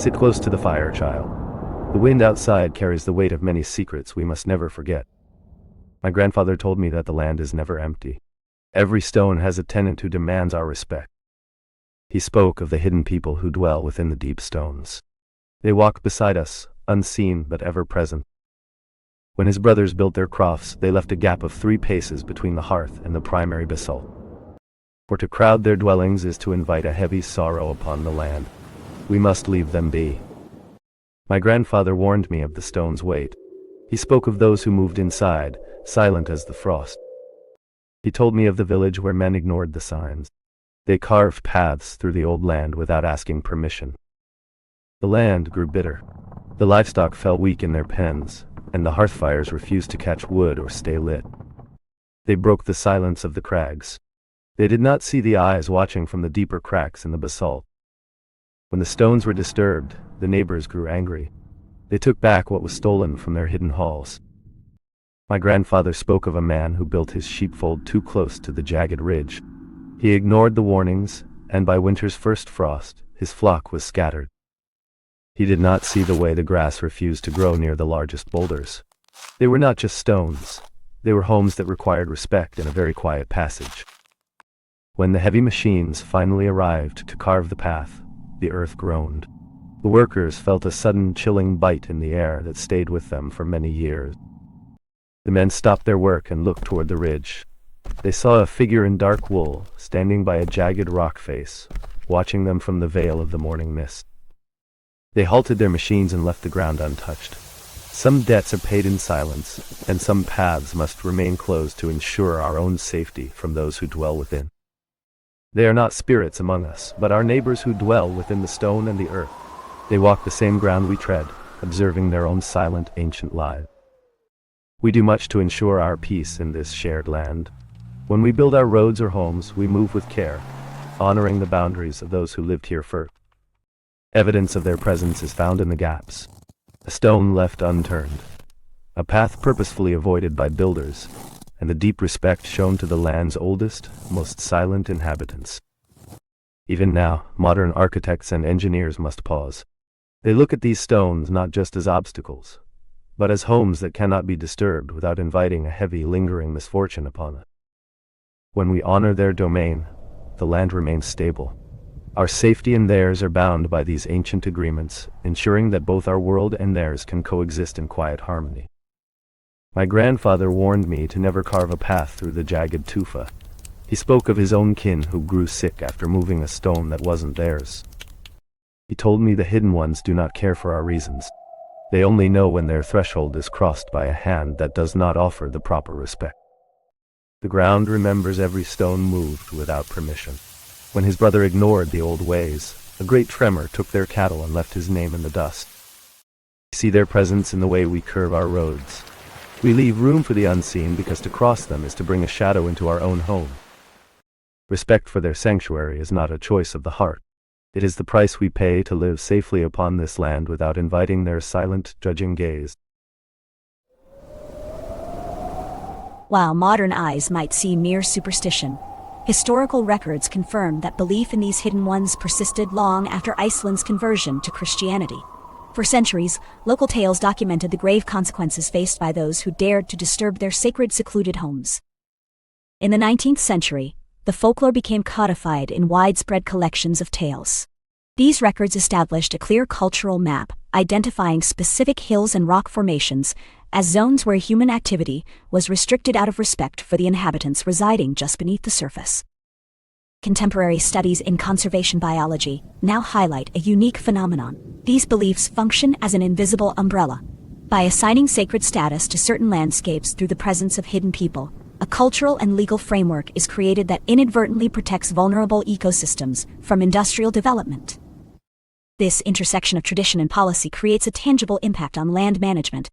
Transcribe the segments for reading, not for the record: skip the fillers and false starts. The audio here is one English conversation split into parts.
Sit close to the fire, child. The wind outside carries the weight of many secrets we must never forget. My grandfather told me that the land is never empty. Every stone has a tenant who demands our respect. He spoke of the hidden people who dwell within the deep stones. They walk beside us, unseen but ever present. When his brothers built their crofts, they left a gap of 3 paces between the hearth and the primary basalt. For to crowd their dwellings is to invite a heavy sorrow upon the land. We must leave them be. My grandfather warned me of the stone's weight. He spoke of those who moved inside, silent as the frost. He told me of the village where men ignored the signs. They carved paths through the old land without asking permission. The land grew bitter. The livestock fell weak in their pens, and the hearth fires refused to catch wood or stay lit. They broke the silence of the crags. They did not see the eyes watching from the deeper cracks in the basalt. When the stones were disturbed, the neighbors grew angry. They took back what was stolen from their hidden halls. My grandfather spoke of a man who built his sheepfold too close to the jagged ridge. He ignored the warnings, and by winter's first frost, his flock was scattered. He did not see the way the grass refused to grow near the largest boulders. They were not just stones. They were homes that required respect and a very quiet passage. When the heavy machines finally arrived to carve the path, the earth groaned. The workers felt a sudden chilling bite in the air that stayed with them for many years. The men stopped their work and looked toward the ridge. They saw a figure in dark wool, standing by a jagged rock face, watching them from the veil of the morning mist. They halted their machines and left the ground untouched. Some debts are paid in silence, and some paths must remain closed to ensure our own safety from those who dwell within. They are not spirits among us, but our neighbors who dwell within the stone and the earth. They walk the same ground we tread, observing their own silent, ancient lives. We do much to ensure our peace in this shared land. When we build our roads or homes, we move with care, honoring the boundaries of those who lived here first. Evidence of their presence is found in the gaps. A stone left unturned, a path purposefully avoided by builders, and the deep respect shown to the land's oldest, most silent inhabitants. Even now, modern architects and engineers must pause. They look at these stones not just as obstacles, but as homes that cannot be disturbed without inviting a heavy, lingering misfortune upon it. When we honor their domain, the land remains stable. Our safety and theirs are bound by these ancient agreements, ensuring that both our world and theirs can coexist in quiet harmony. My grandfather warned me to never carve a path through the jagged tufa. He spoke of his own kin who grew sick after moving a stone that wasn't theirs. He told me the hidden ones do not care for our reasons. They only know when their threshold is crossed by a hand that does not offer the proper respect. The ground remembers every stone moved without permission. When his brother ignored the old ways, a great tremor took their cattle and left his name in the dust. We see their presence in the way we curve our roads. We leave room for the unseen because to cross them is to bring a shadow into our own home. Respect for their sanctuary is not a choice of the heart. It is the price we pay to live safely upon this land without inviting their silent, judging gaze. While modern eyes might see mere superstition, historical records confirm that belief in these hidden ones persisted long after Iceland's conversion to Christianity. For centuries, local tales documented the grave consequences faced by those who dared to disturb their sacred, secluded homes. In the 19th century, the folklore became codified in widespread collections of tales. These records established a clear cultural map, identifying specific hills and rock formations as zones where human activity was restricted out of respect for the inhabitants residing just beneath the surface. Contemporary studies in conservation biology now highlight a unique phenomenon. These beliefs function as an invisible umbrella. By assigning sacred status to certain landscapes through the presence of hidden people, a cultural and legal framework is created that inadvertently protects vulnerable ecosystems from industrial development. This intersection of tradition and policy creates a tangible impact on land management.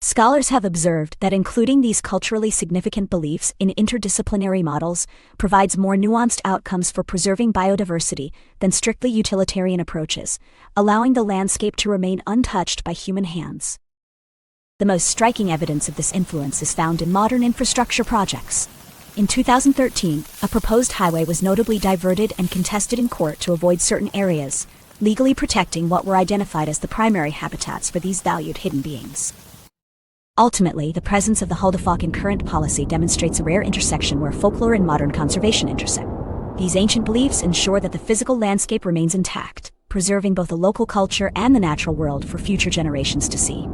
Scholars have observed that including these culturally significant beliefs in interdisciplinary models provides more nuanced outcomes for preserving biodiversity than strictly utilitarian approaches, allowing the landscape to remain untouched by human hands. The most striking evidence of this influence is found in modern infrastructure projects. In 2013, a proposed highway was notably diverted and contested in court to avoid certain areas, legally protecting what were identified as the primary habitats for these valued hidden beings. Ultimately, the presence of the Huldufólk in current policy demonstrates a rare intersection where folklore and modern conservation intersect. These ancient beliefs ensure that the physical landscape remains intact, preserving both the local culture and the natural world for future generations to see.